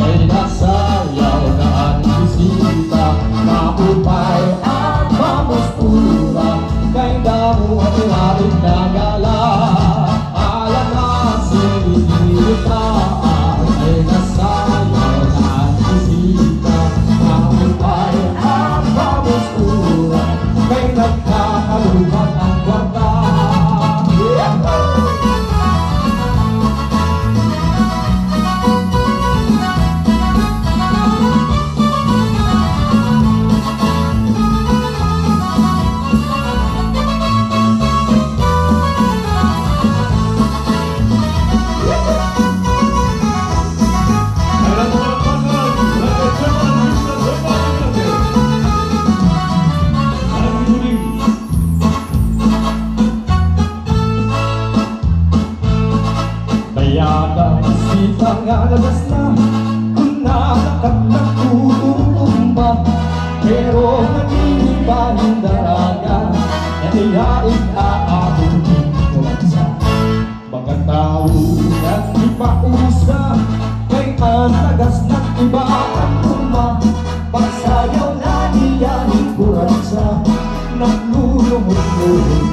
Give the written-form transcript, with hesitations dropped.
Kay nasayaw na ang bisita, maupay at mamustura. Kay damo at ilalim na gala, alam na sinilita. Kay nasayaw na ang bisita, maupay at mamustura. Kay nagkakaluhan ang kwarta. Bayadang sitang alagas na, kunakakat na tutumba. Pero naniniba ng daraga, naniyaig aabutin ko lang sa mga tao at ipausa. Kay managas ng iba ang tumba, pagsayaw na niya ni kuransa, naglulumot-lumot